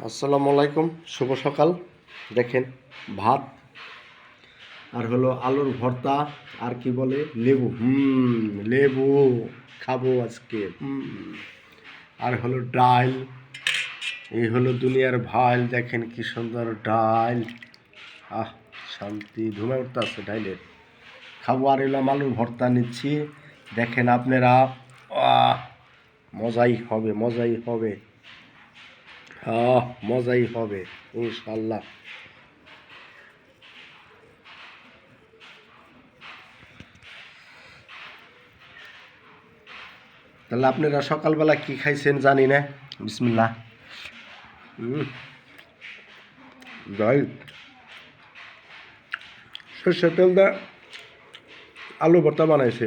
আসসালামু আলাইকুম, শুভ সকাল। দেখেন ভাত আর হলো আলুর ভর্তা আর কি বলে লেবু, লেবু খাবো আজকে। আর হলো ডাল, এই হলো দুনিয়ার ভাল। দেখেন কি সুন্দর ডাল, শান্তি ধুমে উঠতে আছে ডাইলের। খাবো আর এলাম আলুর ভর্তা নিচ্ছি। দেখেন আপনারা, মজাই হবে, মজাই হবে, মজাই হবে ইনশাল্লাহ। তাহলে আপনারা সকালবেলা কি খাইছেন জানি না। বিসমিল্লাহ। যাই সর্ষের তেল দিয়ে আলু ভর্তা বানাইছে।